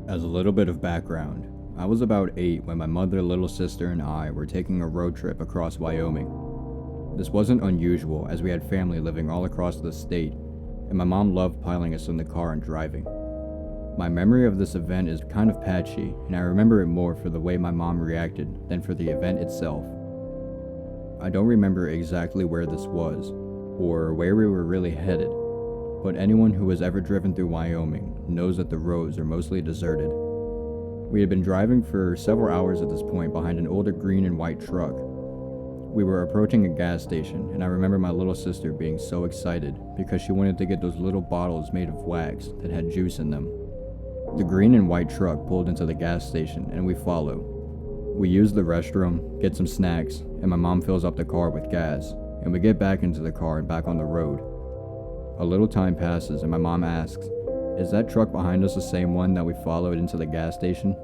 As a little bit of background, I was about 8 when my mother, little sister, and I were taking a road trip across Wyoming. This wasn't unusual as we had family living all across the state, and my mom loved piling us in the car and driving. My memory of this event is kind of patchy, and I remember it more for the way my mom reacted than for the event itself. I don't remember exactly where this was, or where we were really headed, but anyone who has ever driven through Wyoming knows that the roads are mostly deserted. We had been driving for several hours at this point behind an older green and white truck. We were approaching a gas station, and I remember my little sister being so excited because she wanted to get those little bottles made of wax that had juice in them. The green and white truck pulled into the gas station, and we follow. We use the restroom, get some snacks, and my mom fills up the car with gas, and we get back into the car and back on the road. A little time passes, and my mom asks, "Is that truck behind us the same one that we followed into the gas station?"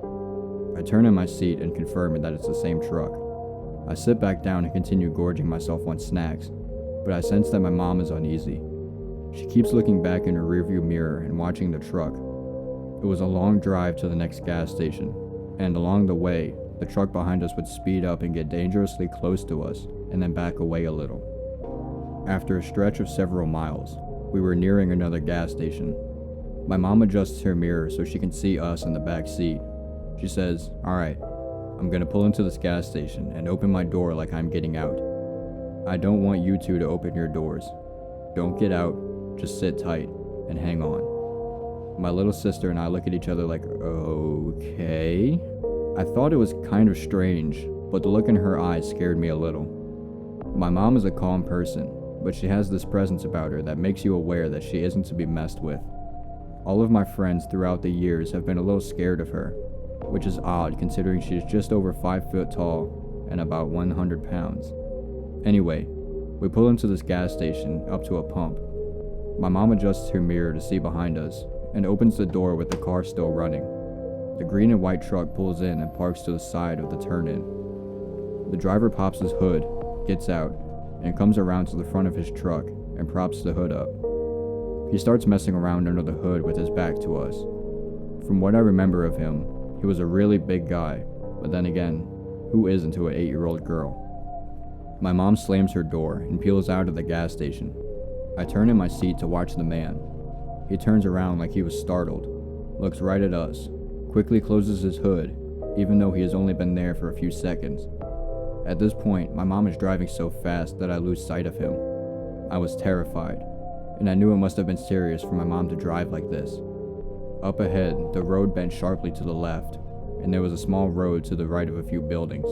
I turn in my seat and confirm that it's the same truck. I sit back down and continue gorging myself on snacks, but I sense that my mom is uneasy. She keeps looking back in her rearview mirror and watching the truck. It was a long drive to the next gas station, and along the way, the truck behind us would speed up and get dangerously close to us, and then back away a little. After a stretch of several miles, we were nearing another gas station. My mom adjusts her mirror so she can see us in the back seat. She says, "Alright, I'm gonna pull into this gas station and open my door like I'm getting out. I don't want you two to open your doors. Don't get out, just sit tight and hang on." My little sister and I look at each other like, okay. I thought it was kind of strange, but the look in her eyes scared me a little. My mom is a calm person, but she has this presence about her that makes you aware that she isn't to be messed with. All of my friends throughout the years have been a little scared of her, which is odd considering she's just over 5 foot tall and about 100 pounds. Anyway, we pull into this gas station up to a pump. My mom adjusts her mirror to see behind us and opens the door with the car still running. The green and white truck pulls in and parks to the side of the turn-in. The driver pops his hood, gets out, and comes around to the front of his truck and props the hood up. He starts messing around under the hood with his back to us. From what I remember of him, he was a really big guy, but then again, who isn't to an 8-year-old girl? My mom slams her door and peels out of the gas station. I turn in my seat to watch the man. He turns around like he was startled, looks right at us, quickly closes his hood, even though he has only been there for a few seconds. At this point, my mom is driving so fast that I lose sight of him. I was terrified, and I knew it must have been serious for my mom to drive like this. Up ahead, the road bent sharply to the left, and there was a small road to the right of a few buildings.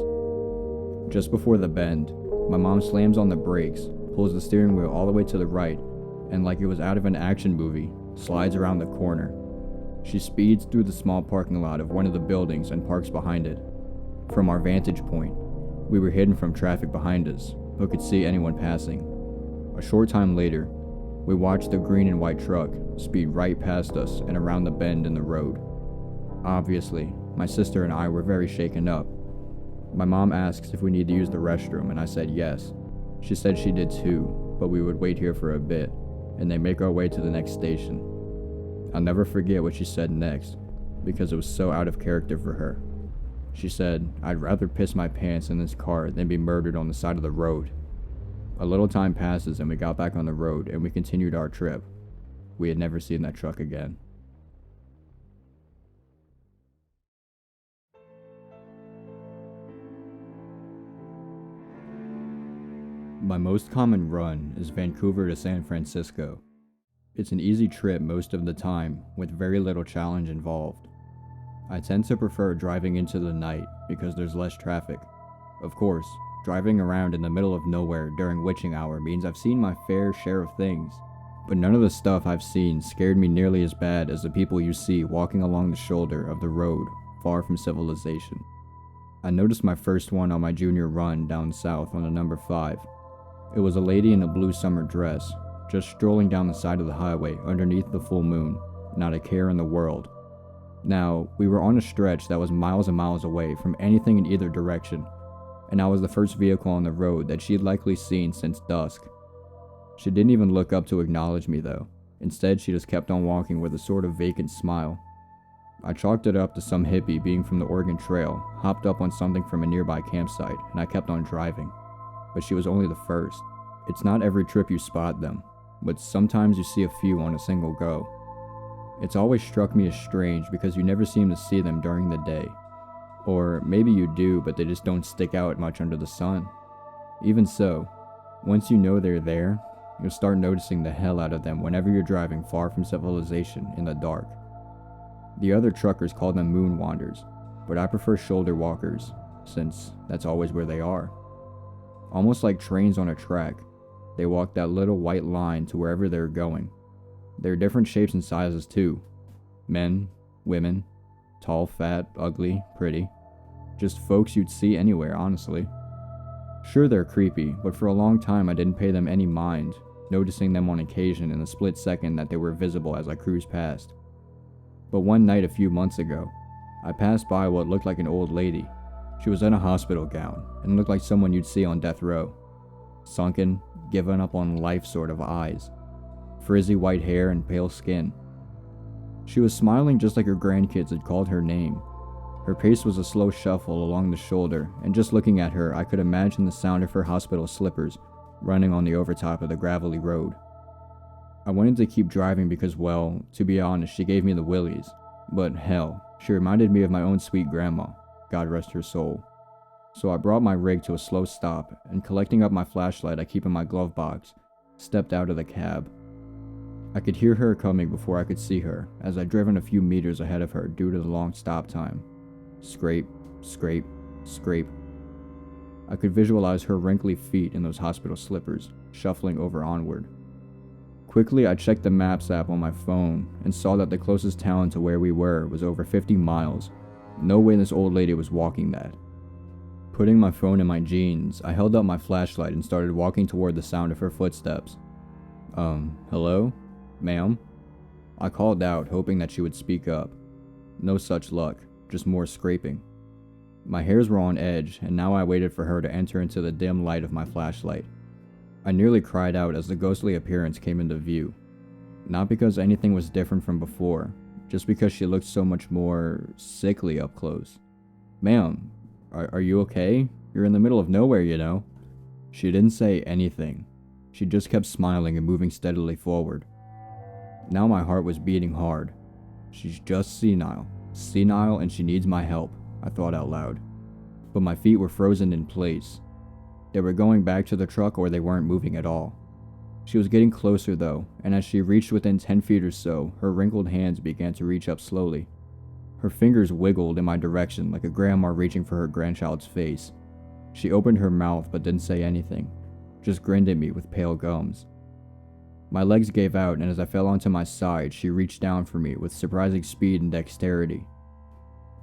Just before the bend, my mom slams on the brakes, pulls the steering wheel all the way to the right, and like it was out of an action movie, slides around the corner. She speeds through the small parking lot of one of the buildings and parks behind it. From our vantage point, we were hidden from traffic behind us, but could see anyone passing. A short time later, we watched the green and white truck speed right past us and around the bend in the road. Obviously, my sister and I were very shaken up. My mom asks if we need to use the restroom, and I said yes. She said she did too, but we would wait here for a bit, and then make our way to the next station. I'll never forget what she said next, because it was so out of character for her. She said, "I'd rather piss my pants in this car than be murdered on the side of the road." A little time passes and we got back on the road and we continued our trip. We had never seen that truck again. My most common run is Vancouver to San Francisco. It's an easy trip most of the time, with very little challenge involved. I tend to prefer driving into the night because there's less traffic. Of course, driving around in the middle of nowhere during witching hour means I've seen my fair share of things, but none of the stuff I've seen scared me nearly as bad as the people you see walking along the shoulder of the road far from civilization. I noticed my first one on my junior run down south on the number 5. It was a lady in a blue summer dress, just strolling down the side of the highway underneath the full moon, not a care in the world. Now, we were on a stretch that was miles and miles away from anything in either direction, and I was the first vehicle on the road that she'd likely seen since dusk. She didn't even look up to acknowledge me though. Instead, she just kept on walking with a sort of vacant smile. I chalked it up to some hippie being from the Oregon Trail, hopped up on something from a nearby campsite, and I kept on driving. But she was only the first. It's not every trip you spot them, but sometimes you see a few on a single go. It's always struck me as strange because you never seem to see them during the day. Or maybe you do, but they just don't stick out much under the sun. Even so, once you know they're there, you'll start noticing the hell out of them whenever you're driving far from civilization in the dark. The other truckers call them moon wanders, but I prefer shoulder walkers, since that's always where they are. Almost like trains on a track, they walk that little white line to wherever they're going. There are different shapes and sizes too. Men, women, tall, fat, ugly, pretty. Just folks you'd see anywhere, honestly. Sure, they're creepy, but for a long time I didn't pay them any mind, noticing them on occasion in the split second that they were visible as I cruised past. But one night a few months ago, I passed by what looked like an old lady. She was in a hospital gown and looked like someone you'd see on death row. Sunken, given up on life sort of eyes, frizzy white hair and pale skin. She was smiling just like her grandkids had called her name. Her pace was a slow shuffle along the shoulder, and just looking at her I could imagine the sound of her hospital slippers running on the overtop of the gravelly road. I wanted to keep driving because, well, to be honest, she gave me the willies, but hell, she reminded me of my own sweet grandma, God rest her soul. So I brought my rig to a slow stop, and collecting up my flashlight I keep in my glove box, stepped out of the cab. I could hear her coming before I could see her, as I'd driven a few meters ahead of her due to the long stop time. Scrape, scrape, scrape. I could visualize her wrinkly feet in those hospital slippers, shuffling over onward. Quickly, I checked the Maps app on my phone and saw that the closest town to where we were was over 50 miles. No way this old lady was walking that. Putting my phone in my jeans, I held up my flashlight and started walking toward the sound of her footsteps. Hello? Ma'am? I called out, hoping that she would speak up. No such luck, just more scraping. My hairs were on edge, and now I waited for her to enter into the dim light of my flashlight. I nearly cried out as the ghostly appearance came into view. Not because anything was different from before, just because she looked so much more sickly up close. Ma'am, are you okay? You're in the middle of nowhere, you know. She didn't say anything. She just kept smiling and moving steadily forward. Now my heart was beating hard. She's just senile, and she needs my help, I thought out loud. But my feet were frozen in place. They were going back to the truck or they weren't moving at all. She was getting closer though, and as she reached within 10 feet or so, her wrinkled hands began to reach up slowly. Her fingers wiggled in my direction like a grandma reaching for her grandchild's face. She opened her mouth but didn't say anything, just grinned at me with pale gums. My legs gave out, and as I fell onto my side, she reached down for me with surprising speed and dexterity.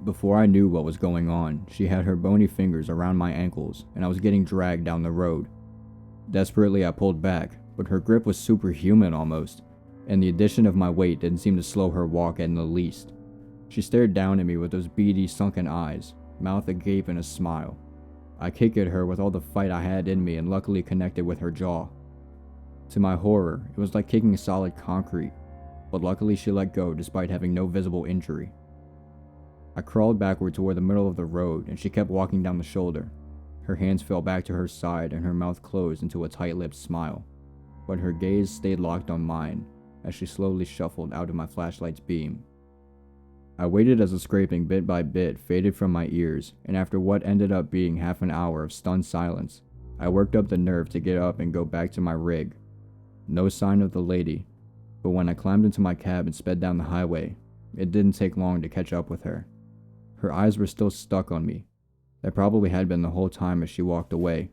Before I knew what was going on, she had her bony fingers around my ankles, and I was getting dragged down the road. Desperately, I pulled back, but her grip was superhuman almost, and the addition of my weight didn't seem to slow her walk in the least. She stared down at me with those beady, sunken eyes, mouth agape in a smile. I kicked at her with all the fight I had in me and luckily connected with her jaw. To my horror, it was like kicking solid concrete, but luckily she let go despite having no visible injury. I crawled backward toward the middle of the road and she kept walking down the shoulder. Her hands fell back to her side and her mouth closed into a tight-lipped smile, but her gaze stayed locked on mine as she slowly shuffled out of my flashlight's beam. I waited as the scraping bit by bit faded from my ears, and after what ended up being half an hour of stunned silence, I worked up the nerve to get up and go back to my rig. No sign of the lady, but when I climbed into my cab and sped down the highway, it didn't take long to catch up with her. Her eyes were still stuck on me. They probably had been the whole time as she walked away.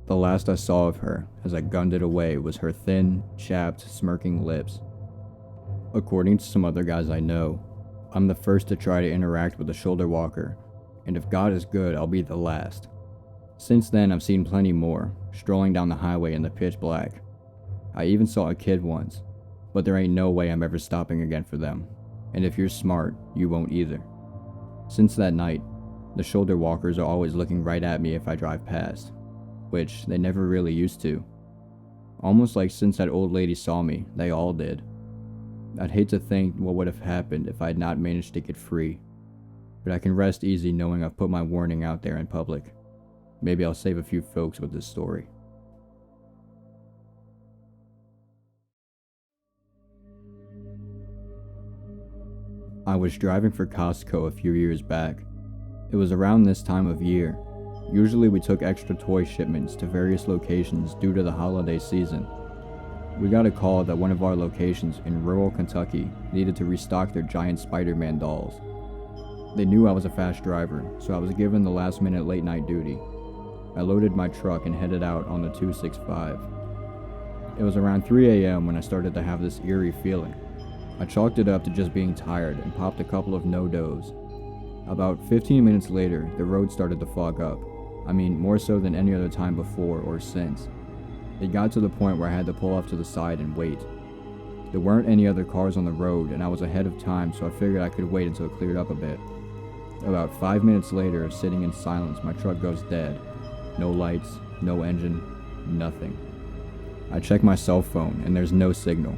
The last I saw of her, as I gunned it away, was her thin, chapped, smirking lips. According to some other guys I know, I'm the first to try to interact with a shoulder walker, and if God is good, I'll be the last. Since then, I've seen plenty more, strolling down the highway in the pitch black. I even saw a kid once, but there ain't no way I'm ever stopping again for them, and if you're smart, you won't either. Since that night, the shoulder walkers are always looking right at me if I drive past, which they never really used to. Almost like since that old lady saw me, they all did. I'd hate to think what would have happened if I had not managed to get free, but I can rest easy knowing I've put my warning out there in public. Maybe I'll save a few folks with this story. I was driving for Costco a few years back. It was around this time of year. Usually we took extra toy shipments to various locations due to the holiday season. We got a call that one of our locations in rural Kentucky needed to restock their giant Spider-Man dolls. They knew I was a fast driver, so I was given the last-minute late-night duty. I loaded my truck and headed out on the 265. It was around 3 a.m. when I started to have this eerie feeling. I chalked it up to just being tired and popped a couple of no-dos. About 15 minutes later, the road started to fog up. I mean, more so than any other time before or since. It got to the point where I had to pull off to the side and wait. There weren't any other cars on the road, and I was ahead of time, so I figured I could wait until it cleared up a bit. About 5 minutes later, sitting in silence, my truck goes dead. No lights, no engine, nothing. I check my cell phone, and there's no signal.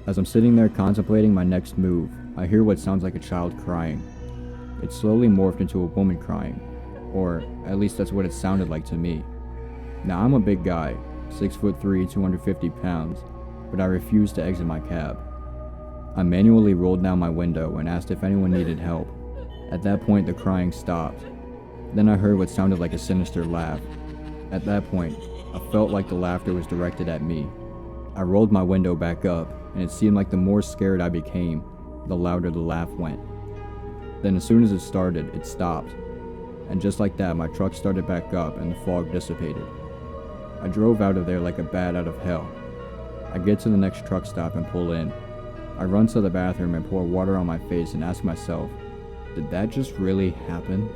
As I'm sitting there contemplating my next move, I hear what sounds like a child crying. It slowly morphed into a woman crying, or at least that's what it sounded like to me. Now I'm a big guy, 6'3", 250 pounds, but I refused to exit my cab. I manually rolled down my window and asked if anyone needed help. At that point the crying stopped. Then I heard what sounded like a sinister laugh. At that point, I felt like the laughter was directed at me. I rolled my window back up, and it seemed like the more scared I became, the louder the laugh went. Then as soon as it started, it stopped. And just like that, my truck started back up and the fog dissipated. I drove out of there like a bat out of hell. I get to the next truck stop and pull in. I run to the bathroom and pour water on my face and ask myself, did that just really happen?